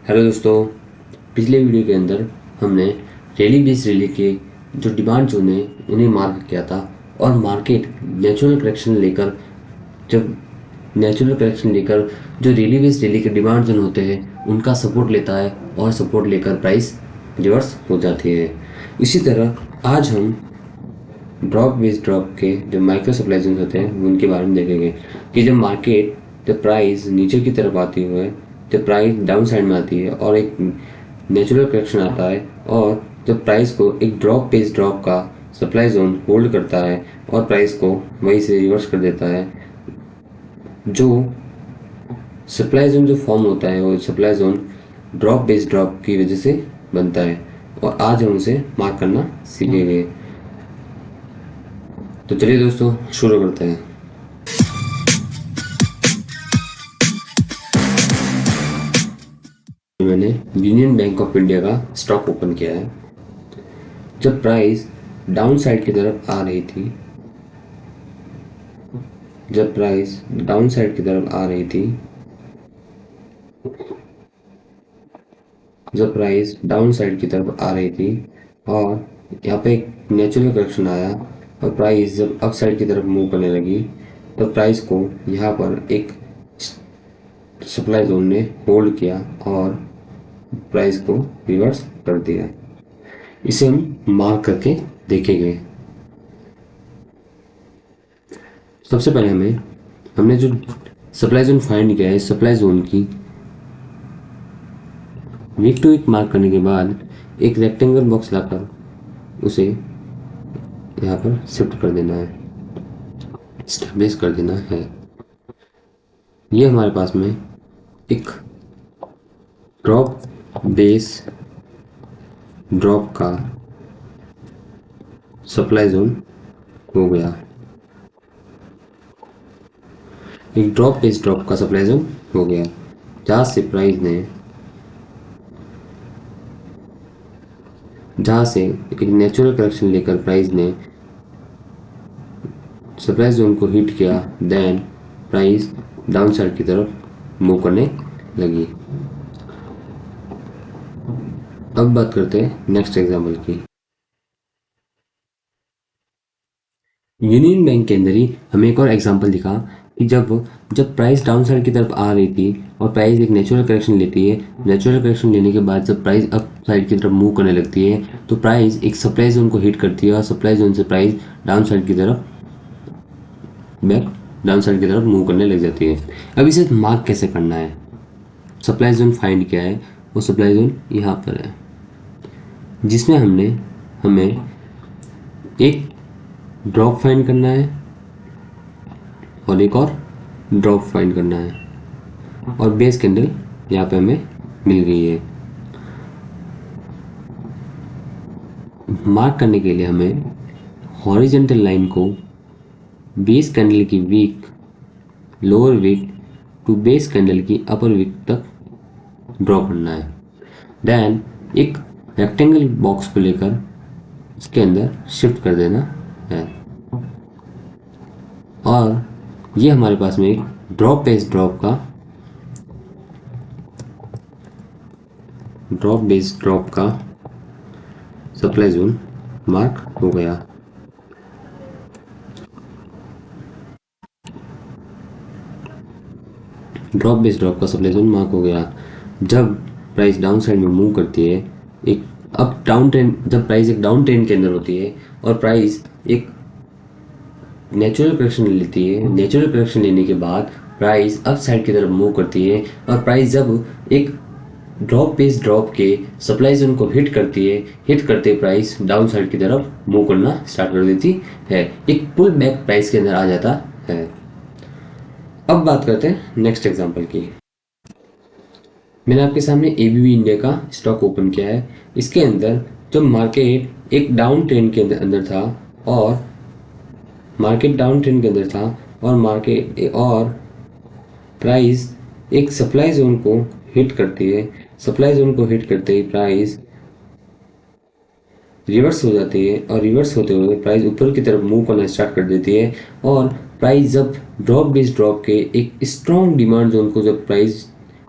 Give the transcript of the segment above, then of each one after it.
Hello दोस्तों, पिछले video के अंदर हमने रैली बेस्ड रैली के जो डिमांड जोन है उन्हें मार्क किया था और मार्केट जब नेचुरल करेक्शन लेकर जो रैली बेस्ड रैली के डिमांड जोन होते हैं उनका सपोर्ट लेता है और सपोर्ट लेकर प्राइस रिवर्स हो जाती है। इसी तरह आज हम ड्रॉप बेस्ड ड्रॉप के जो माइक्रो सप्लाई जोन होते हैं उनके बारे में देखेंगे कि जब प्राइस नीचे की तरफ आती है, जब प्राइस डाउन साइड में आती है और एक नेचुरल करेक्शन आता है और जब प्राइस को एक ड्रॉप बेस्ड ड्रॉप का सप्लाई जोन होल्ड करता है और प्राइस को वहीं से रिवर्स कर देता है। जो सप्लाई जोन जो फॉर्म होता है वो supply zone drop based drop की वजह से बनता है और आज हम उसे मार्क करना सीखेंगे। तो चलिए दोस्तों शुरू करते हैं। मैंने यूनियन बैंक ऑफ इंडिया का स्टॉक ओपन किया है। जब प्राइस डाउन साइड की तरफ आ रही थी जब प्राइस डाउन साइड की तरफ आ रही थी जब प्राइस डाउन साइड की तरफ आ रही थी और यहाँ पे एक नेचुरल करेक्शन आया और प्राइस जब अप साइड की तरफ मूव करने लगी तो प्राइस को यहाँ पर एक सप्लाई जोन ने होल्ड किया और प्राइस को रिवर्स कर दिया। इसे हम मार्क करके देखेंगे। सबसे पहले हमने जो सप्लाई जोन फाइंड किया है, सप्लाई जोन की वीक टू वीक मार्क करने के बाद एक रेक्टेंगल बॉक्स लाकर उसे यहाँ पर शिफ्ट कर देना है, स्टैब्लिश कर देना है। ये हमारे पास में एक ड्रॉप बेस ड्रॉप का सप्लाई जोन हो गया। एक ड्रॉप बेस ड्रॉप का सप्लाई जोन हो गया जहाँ से एक नेचुरल करेक्शन लेकर प्राइस ने सप्लाई जोन को हिट किया, देन प्राइस डाउन साइड की तरफ मूव करने लगी। अब बात करते हैं नेक्स्ट एग्जाम्पल की। यूनियन बैंक के अंदर ही हमें एक और एग्जाम्पल दिखा कि जब प्राइस डाउन साइड की तरफ आ रही थी और प्राइस एक नेचुरल करेक्शन लेती है, नेचुरल करेक्शन लेने के बाद जब प्राइस अप साइड की तरफ मूव करने लगती है तो प्राइस एक सप्लाई जोन को हिट करती है और सप्लाई जोन से प्राइस डाउन साइड की तरफ मूव करने लग जाती है। अब इसे मार्क कैसे करना है? सप्लाई जोन फाइंड किया है, वो सप्लाई जोन यहाँ पर है जिसमें हमें एक ड्रॉप फाइंड करना है और एक और ड्रॉप फाइंड करना है और बेस कैंडल यहाँ पे हमें मिल गई है। मार्क करने के लिए हमें हॉरिजॉन्टल लाइन को बेस कैंडल की wick lower wick to base candle की अपर वीक तक ड्रॉ करना है। देन एक रेक्टेंगल बॉक्स को लेकर इसके अंदर शिफ्ट कर देना है और ये हमारे पास में एक ड्रॉप बेस्ड ड्रॉप का सप्लाई जोन मार्क हो गया। ड्रॉप बेस्ड ड्रॉप का सप्लाई जोन मार्क हो गया। जब प्राइस डाउन साइड में मूव करती है, जब प्राइस एक डाउन ट्रेंड के अंदर होती है और प्राइस एक नेचुरल करेक्शन लेती है, नेचुरल करेक्शन लेने के बाद प्राइस अप साइड की तरफ मूव करती है और प्राइस जब एक ड्रॉप बेस्ड ड्रॉप के सप्लाई जोन को हिट करते प्राइस डाउन साइड की तरफ मूव करना स्टार्ट कर देती है, एक पुल बैक प्राइस के अंदर आ जाता है। अब बात करते हैं नेक्स्ट एग्जांपल की। मैंने आपके सामने एबीबी इंडिया का स्टॉक ओपन किया है। इसके अंदर जब मार्केट एक डाउन ट्रेंड के अंदर था और प्राइस एक सप्लाई जोन को हिट करती है, सप्लाई जोन को हिट करते ही प्राइस रिवर्स हो जाती है और रिवर्स होते हुए प्राइस ऊपर की तरफ मूव करना स्टार्ट कर देती है और प्राइस जब ड्रॉप बेस्ड ड्रॉप के एक स्ट्रॉन्ग डिमांड जोन को जब प्राइस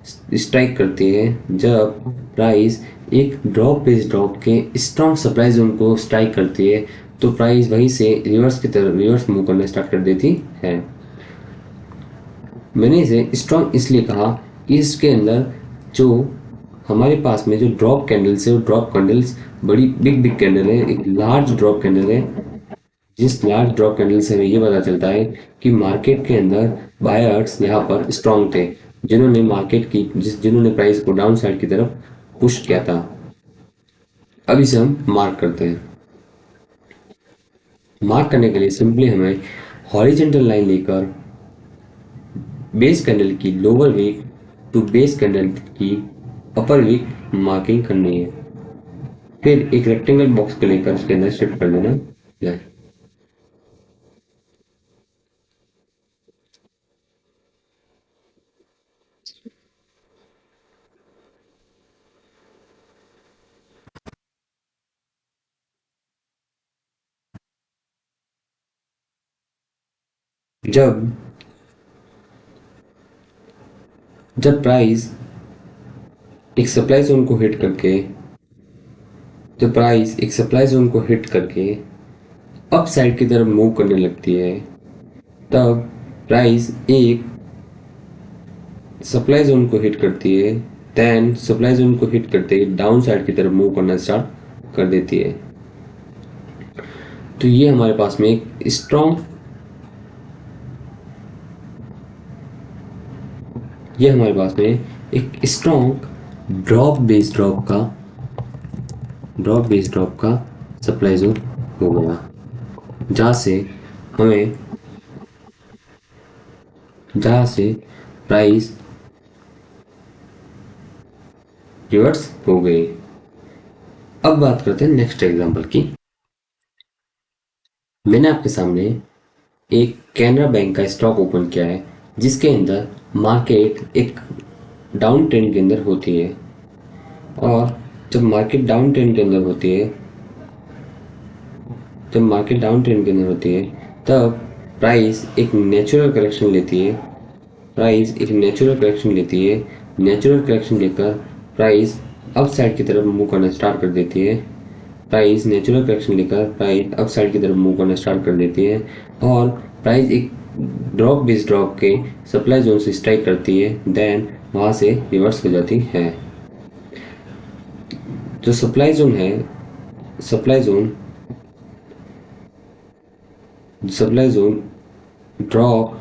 स्ट्राइक करती है जब प्राइस एक ड्रॉप बेस्ड ड्रॉप के स्ट्रॉन्ग सप्लाई जोन को स्ट्राइक करती है, तो प्राइस वहीं से रिवर्स की तरफ रिवर्स मूव करना स्टार्ट कर देती है। मैंने इसे स्ट्रॉन्ग इसलिए कहा कि इसके अंदर जो हमारे पास में जो ड्रॉप कैंडल्स है वो ड्रॉप कैंडल्स बड़ी बिग बिग कैंडल है, एक लार्ज ड्रॉप कैंडल है। जिस लार्ज ड्रॉप कैंडल से हमें ये पता चलता है कि मार्केट के अंदर बायर्स यहाँ पर स्ट्रॉन्ग थे, जिन्होंने मार्केट की जिन्होंने प्राइस को डाउन साइड की तरफ पुश किया था। अब इसे हम मार्क करते हैं। मार्क करने के लिए सिंपली हमें हॉरिजेंटल लाइन लेकर बेस कैंडल की lower wick to base candle की अपर वीक मार्किंग करनी है। फिर एक रेक्टेंगल बॉक्स को लेकर उसके अंदर शिफ्ट कर देना है। जब जब प्राइस एक सप्लाई जोन को हिट करके जब प्राइस एक सप्लाई जोन को हिट करके अप साइड की तरफ मूव करने लगती है, तब प्राइस एक सप्लाई जोन को हिट करती है, देन सप्लाई जोन को हिट करते ही डाउन साइड की तरफ मूव करना स्टार्ट कर देती है। तो ये हमारे पास में एक स्ट्रॉन्ग ये हमारे पास में एक स्ट्रॉन्ग ड्रॉप बेस्ड ड्रॉप का सप्लाई जोन हो गया, हमें जहाँ से प्राइस रिवर्स हो गई। अब बात करते हैं नेक्स्ट एग्जांपल की। मैंने आपके सामने एक कैनरा बैंक का स्टॉक ओपन किया है, जिसके अंदर मार्केट एक डाउन ट्रेंड के अंदर होती है, और जब मार्केट डाउन ट्रेंड के अंदर होती है तब प्राइस एक नेचुरल करेक्शन लेती है। नेचुरल करेक्शन लेकर प्राइस अप साइड की तरफ मूव करना स्टार्ट कर देती है। और प्राइस एक ड्रॉप बेस्ड ड्रॉप के सप्लाई जोन से स्ट्राइक करती है, देन वहां से रिवर्स हो जाती है। जो सप्लाई जोन ड्रॉप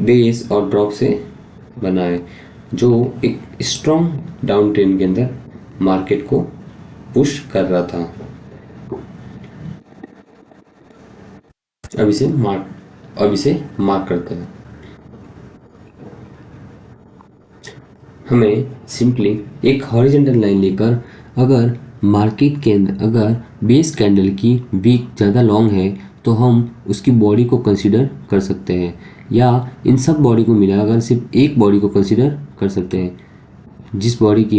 बेस और ड्रॉप से बना है, जो एक स्ट्रॉन्ग डाउन ट्रेंड के अंदर मार्केट को पुश कर रहा था। अब इसे मार्क करते हैं। हमें सिंपली एक हॉरिजॉन्टल लाइन लेकर अगर मार्केट के अंदर अगर बेस कैंडल की वीक ज़्यादा लॉन्ग है तो हम उसकी बॉडी को कंसीडर कर सकते हैं, या इन सब बॉडी को मिलाकर सिर्फ एक बॉडी को कंसीडर कर सकते हैं, जिस बॉडी की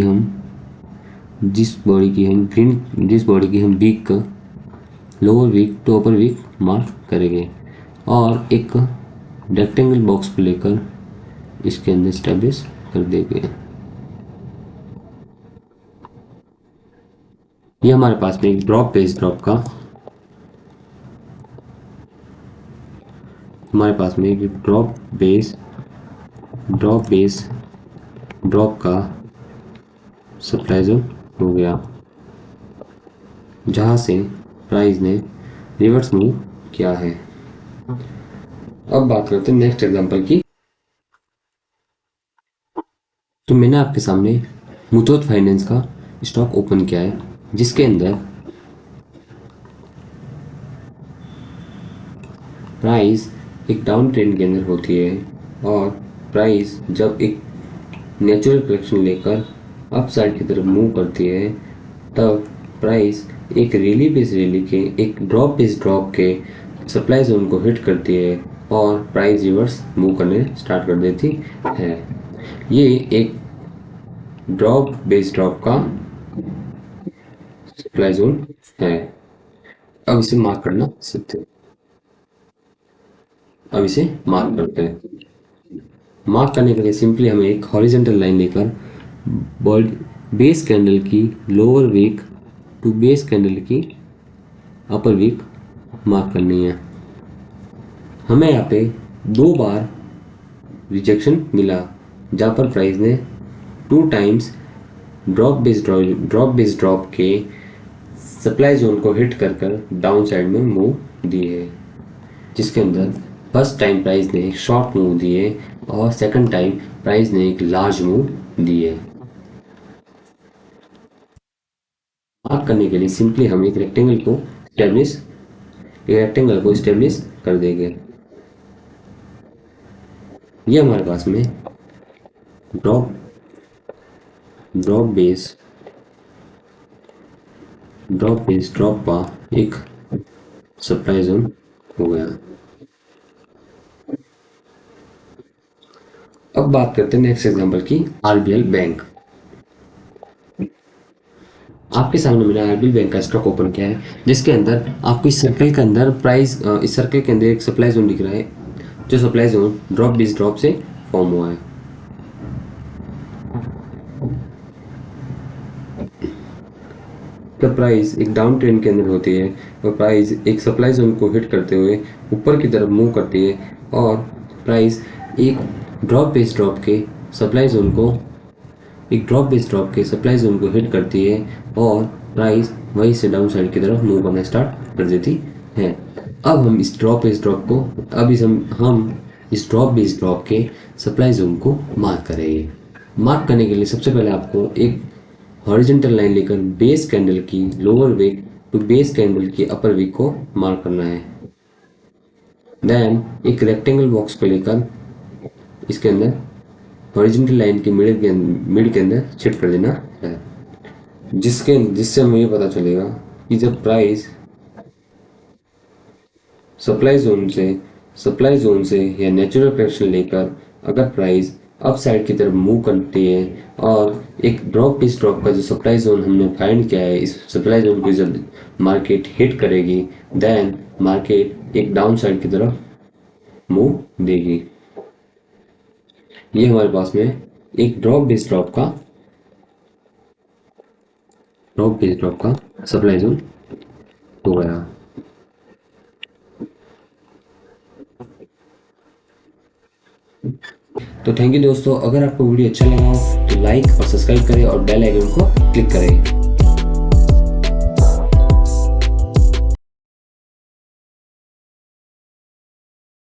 हम वीक का lower wick to upper wick mark करेंगे, और एक रेक्टेंगल बॉक्स को लेकर इसके अंदर स्टैब्लिश कर देंगे। ये हमारे पास में एक ड्रॉप बेस ड्रॉप का सप्लाई जोन हो गया, जहां से प्राइस ने रिवर्स मूव किया है। अब बात करते हैं नेक्स्ट एग्जांपल की। तो मैंने आपके सामने मुथूट फाइनेंस का स्टॉक ओपन किया है, जिसके अंदर प्राइस एक डाउन ट्रेंड के अंदर होती है, और प्राइस जब एक नेचुरल करेक्शन लेकर अप साइड की तरफ मूव करती है, तब प्राइस एक एक ड्रॉप बेस्ड ड्रॉप के सप्लाई जोन को हिट करती है, और प्राइस रिवर्स मूव करने स्टार्ट कर देती है। ये एक ड्रॉप बेस्ड ड्रॉप का सप्लाई जोन है। अब इसे मार्क करना सीखते हैं। अब इसे मार्क करते हैं। मार्क करने के लिए सिंपली हमें एक हॉरिजॉन्टल लाइन लेकर बेस कैंडल की lower wick to base candle की अपर वीक मार्क करनी है। हमें यहाँ पे 2 बार रिजेक्शन मिला जहाँ पर प्राइस ने 2 टाइम्स ड्रॉप बेस ड्रॉप के सप्लाई जोन को हिट कर डाउन साइड में मूव दिए, जिसके अंदर फर्स्ट टाइम प्राइस ने एक शॉर्ट मूव दिए और सेकंड टाइम प्राइस ने एक लार्ज मूव दिए। मार्क करने के लिए सिंपली हम एक रेक्टेंगल को स्टेब्लिश कर देंगे। ये हमारे पास में ड्रॉप बेस ड्रॉप का एक सप्लाई जोन हो गया। अब बात करते हैं नेक्स्ट एग्जांपल की, आरबीएल बैंक। आपके सामने मैंने आरबीएल बैंक का स्टॉक ओपन किया है, जिसके अंदर आपको इस सर्कल के अंदर इस सर्कल के अंदर एक सप्लाई जोन दिख रहा है, जो supply zone drop base drop से फॉर्म हुआ है। जब प्राइस एक डाउन ट्रेंड के अंदर होती है और प्राइस एक सप्लाई जोन को हिट करते हुए ऊपर की तरफ मूव करती है और प्राइस एक ड्रॉप बेस ड्रॉप के सप्लाई जोन को हिट करती है और प्राइस वहीं से डाउन साइड की तरफ मूव करना स्टार्ट कर देती है। अब हम इस ड्रॉप बेस ड्रॉप के सप्लाई जोन को मार्क करेंगे। मार्क करने के लिए सबसे पहले आपको एक हॉरिजॉन्टल लाइन लेकर बेस कैंडल की lower wick to base candle की अपर वीक को मार्क करना है। देन एक रेक्टेंगल बॉक्स को लेकर इसके अंदर हॉरिजॉन्टल लाइन के मिड के अंदर शिफ्ट कर देना है, जिससे हमें ये पता चलेगा कि जब प्राइस सप्लाई जोन से या नेचुरल करेक्शन लेकर अगर प्राइस अप साइड की तरफ मूव करती है और एक ड्रॉप बेस ड्रॉप का जो सप्लाई जोन हमने फाइंड किया है, इस सप्लाई जोन को जब मार्केट हिट करेगी देन मार्केट एक डाउन साइड की तरफ मूव देगी। ये हमारे पास में एक ड्रॉप बेस ड्रॉप का सप्लाई जोन हो गया। तो थैंक यू दोस्तों, अगर आपको वीडियो अच्छा लगा हो तो लाइक और सब्सक्राइब करें और बेल आइकन को क्लिक करें।